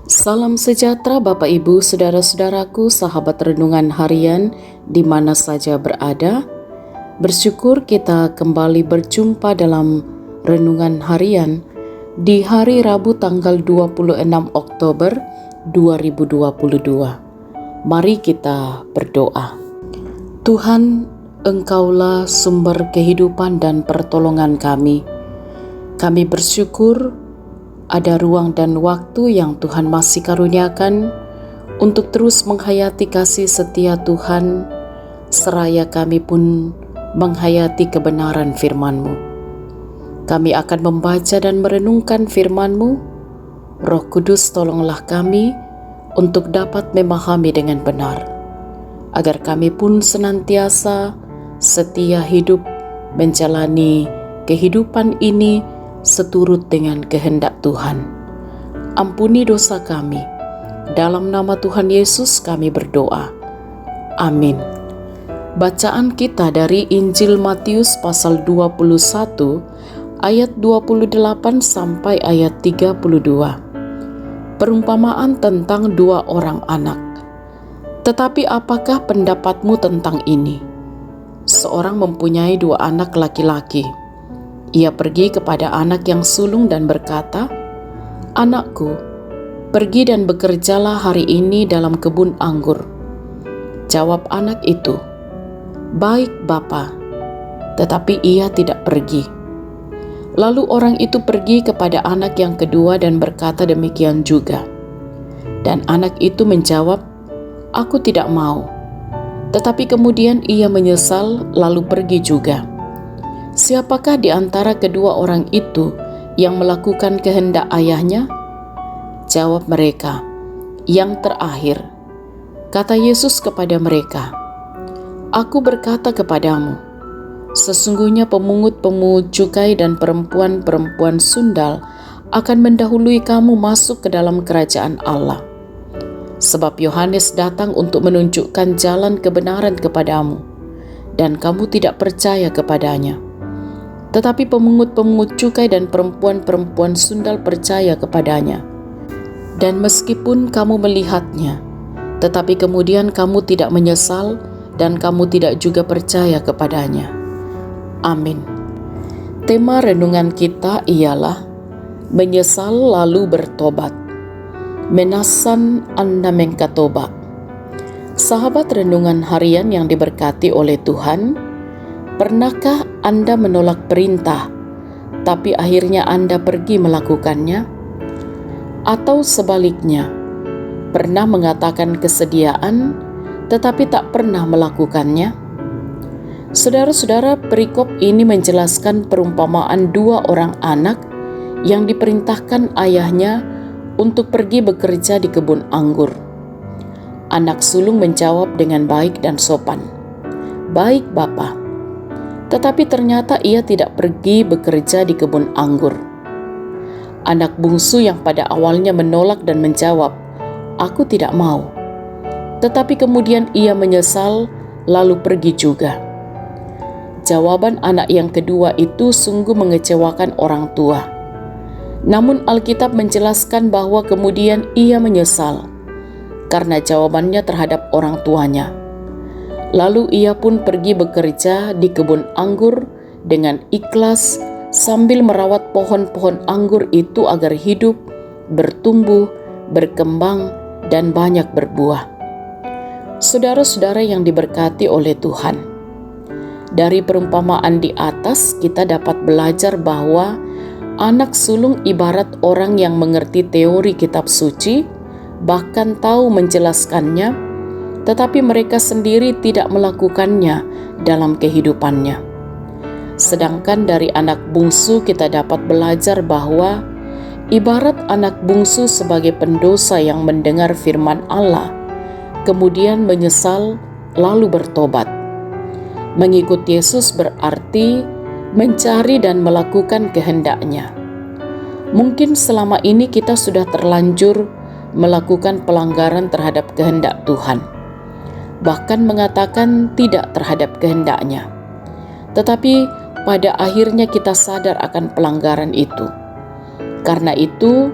Salam sejahtera Bapak Ibu, saudara-saudaraku, sahabat renungan harian di mana saja berada. Bersyukur kita kembali berjumpa dalam renungan harian di hari Rabu tanggal 26 Oktober 2022. Mari kita berdoa. Tuhan, Engkaulah sumber kehidupan dan pertolongan kami. Kami bersyukur ada ruang dan waktu yang Tuhan masih karuniakan untuk terus menghayati kasih setia Tuhan, seraya kami pun menghayati kebenaran firman-Mu. Kami akan membaca dan merenungkan firman-Mu. Roh Kudus, tolonglah kami untuk dapat memahami dengan benar, agar kami pun senantiasa setia hidup menjalani kehidupan ini seturut dengan kehendak Tuhan. Ampuni dosa kami. Dalam nama Tuhan Yesus kami berdoa. Amin. Bacaan kita dari Injil Matius pasal 21 ayat 28 sampai ayat 32. Perumpamaan tentang dua orang anak. Tetapi apakah pendapatmu tentang ini? Seorang mempunyai dua anak laki-laki. Ia pergi kepada anak yang sulung dan berkata, "Anakku, pergi dan bekerjalah hari ini dalam kebun anggur." Jawab anak itu, "Baik, Bapa," tetapi ia tidak pergi. Lalu orang itu pergi kepada anak yang kedua dan berkata demikian juga. Dan anak itu menjawab, "Aku tidak mau." Tetapi kemudian ia menyesal lalu pergi juga. Siapakah di antara kedua orang itu yang melakukan kehendak ayahnya? Jawab mereka, "Yang terakhir." Kata Yesus kepada mereka, "Aku berkata kepadamu, sesungguhnya pemungut-pemungut cukai dan perempuan-perempuan sundal akan mendahului kamu masuk ke dalam kerajaan Allah. Sebab Yohanes datang untuk menunjukkan jalan kebenaran kepadamu, dan kamu tidak percaya kepadanya. Tetapi pemungut-pemungut cukai dan perempuan-perempuan sundal percaya kepadanya. Dan meskipun kamu melihatnya, tetapi kemudian kamu tidak menyesal dan kamu tidak juga percaya kepadanya." Amin. Tema renungan kita ialah menyesal lalu bertobat. Menasan Anda mengkatoba. Sahabat renungan harian yang diberkati oleh Tuhan, pernahkah Anda menolak perintah, tapi akhirnya Anda pergi melakukannya? Atau sebaliknya, pernah mengatakan kesediaan, tetapi tak pernah melakukannya? Saudara-saudara, perikop ini menjelaskan perumpamaan dua orang anak yang diperintahkan ayahnya untuk pergi bekerja di kebun anggur. Anak sulung menjawab dengan baik dan sopan, "Baik, Bapa." Tetapi ternyata ia tidak pergi bekerja di kebun anggur. Anak bungsu yang pada awalnya menolak dan menjawab, "Aku tidak mau." Tetapi kemudian ia menyesal lalu pergi juga. Jawaban anak yang kedua itu sungguh mengecewakan orang tua. Namun Alkitab menjelaskan bahwa kemudian ia menyesal karena jawabannya terhadap orang tuanya. Lalu ia pun pergi bekerja di kebun anggur dengan ikhlas sambil merawat pohon-pohon anggur itu agar hidup, bertumbuh, berkembang, dan banyak berbuah. Saudara-saudara yang diberkati oleh Tuhan, dari perumpamaan di atas kita dapat belajar bahwa anak sulung ibarat orang yang mengerti teori kitab suci, bahkan tahu menjelaskannya, tetapi mereka sendiri tidak melakukannya dalam kehidupannya. Sedangkan dari anak bungsu kita dapat belajar bahwa ibarat anak bungsu sebagai pendosa yang mendengar firman Allah, kemudian menyesal lalu bertobat. Mengikut Yesus berarti mencari dan melakukan kehendaknya. Mungkin selama ini kita sudah terlanjur melakukan pelanggaran terhadap kehendak Tuhan, bahkan mengatakan tidak terhadap kehendaknya. Tetapi pada akhirnya kita sadar akan pelanggaran itu. Karena itu,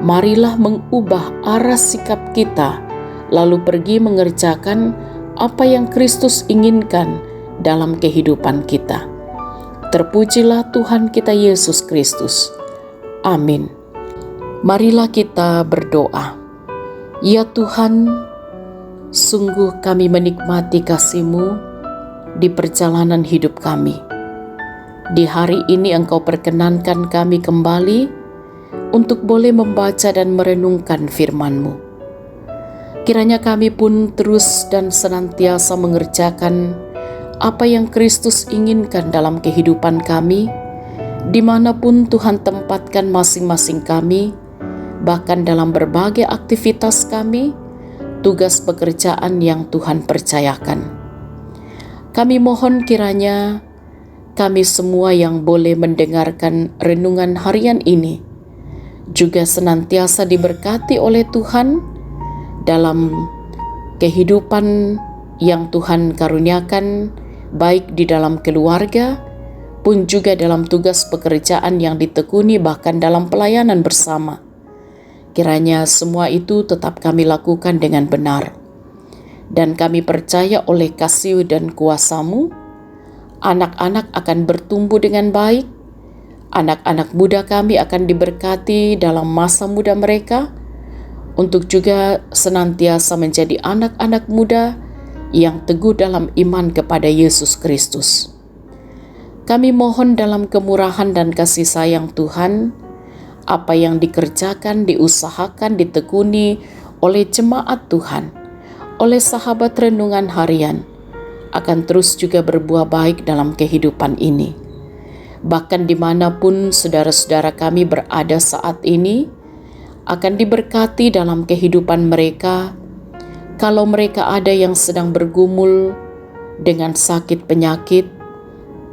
marilah mengubah arah sikap kita, lalu pergi mengerjakan apa yang Kristus inginkan dalam kehidupan kita. Terpujilah Tuhan kita Yesus Kristus. Amin. Marilah kita berdoa. Ya Tuhan, sungguh kami menikmati kasih-Mu di perjalanan hidup kami. Di hari ini Engkau perkenankan kami kembali untuk boleh membaca dan merenungkan firman-Mu. Kiranya kami pun terus dan senantiasa mengerjakan apa yang Kristus inginkan dalam kehidupan kami, dimanapun Tuhan tempatkan masing-masing kami, bahkan dalam berbagai aktivitas kami, tugas pekerjaan yang Tuhan percayakan. Kami mohon kiranya kami semua yang boleh mendengarkan renungan harian ini juga senantiasa diberkati oleh Tuhan dalam kehidupan yang Tuhan karuniakan, baik di dalam keluarga pun juga dalam tugas pekerjaan yang ditekuni, bahkan dalam pelayanan bersama. Kiranya semua itu tetap kami lakukan dengan benar. Dan kami percaya oleh kasih dan kuasa-Mu, anak-anak akan bertumbuh dengan baik, anak-anak muda kami akan diberkati dalam masa muda mereka, untuk juga senantiasa menjadi anak-anak muda yang teguh dalam iman kepada Yesus Kristus. Kami mohon dalam kemurahan dan kasih sayang Tuhan, apa yang dikerjakan, diusahakan, ditekuni oleh jemaat Tuhan, oleh sahabat renungan harian, akan terus juga berbuah baik dalam kehidupan ini. Bahkan dimanapun saudara-saudara kami berada saat ini, akan diberkati dalam kehidupan mereka. Kalau mereka ada yang sedang bergumul dengan sakit penyakit,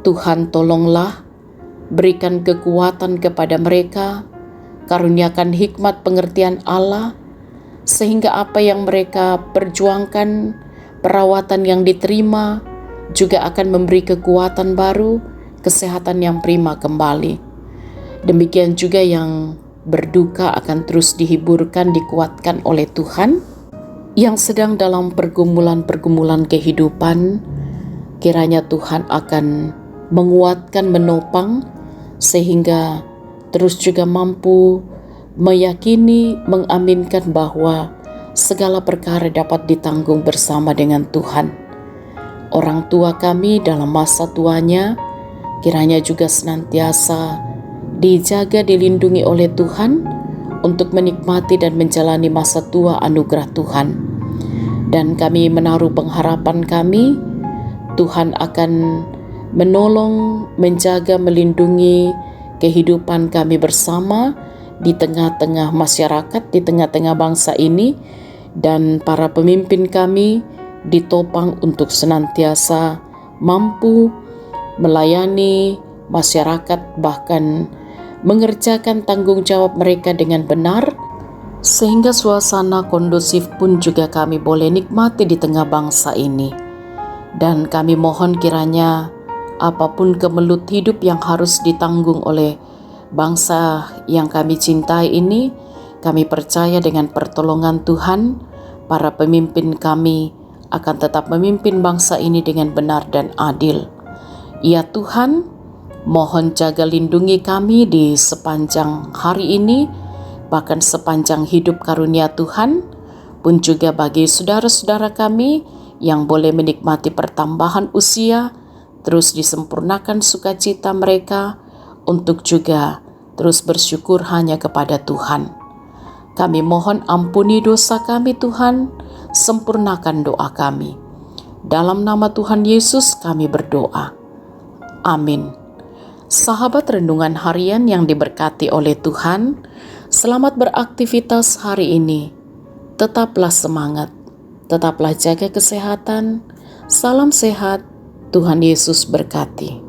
Tuhan tolonglah, berikan kekuatan kepada mereka, karuniakan hikmat pengertian Allah, sehingga apa yang mereka perjuangkan, perawatan yang diterima, juga akan memberi kekuatan baru, kesehatan yang prima kembali. Demikian juga yang berduka akan terus dihiburkan, dikuatkan oleh Tuhan. Yang sedang dalam pergumulan-pergumulan kehidupan, kiranya Tuhan akan menguatkan, menopang, sehingga terus juga mampu meyakini, mengaminkan bahwa segala perkara dapat ditanggung bersama dengan Tuhan. Orang tua kami dalam masa tuanya, kiranya juga senantiasa dijaga, dilindungi oleh Tuhan untuk menikmati dan menjalani masa tua anugerah Tuhan. Dan kami menaruh pengharapan kami, Tuhan akan menolong, menjaga, melindungi kehidupan kami bersama di tengah-tengah masyarakat, di tengah-tengah bangsa ini, dan para pemimpin kami ditopang untuk senantiasa mampu melayani masyarakat, bahkan mengerjakan tanggung jawab mereka dengan benar, sehingga suasana kondusif pun juga kami boleh nikmati di tengah bangsa ini. Dan kami mohon kiranya apapun kemelut hidup yang harus ditanggung oleh bangsa yang kami cintai ini, kami percaya dengan pertolongan Tuhan, para pemimpin kami akan tetap memimpin bangsa ini dengan benar dan adil. Ya Tuhan, mohon jaga lindungi kami di sepanjang hari ini, bahkan sepanjang hidup karunia Tuhan, pun juga bagi saudara-saudara kami yang boleh menikmati pertambahan usia, terus disempurnakan sukacita mereka untuk juga terus bersyukur hanya kepada Tuhan. Kami mohon ampuni dosa kami Tuhan, sempurnakan doa kami. Dalam nama Tuhan Yesus kami berdoa. Amin. Sahabat renungan harian yang diberkati oleh Tuhan, selamat beraktivitas hari ini. Tetaplah semangat, tetaplah jaga kesehatan. Salam sehat, Tuhan Yesus berkati.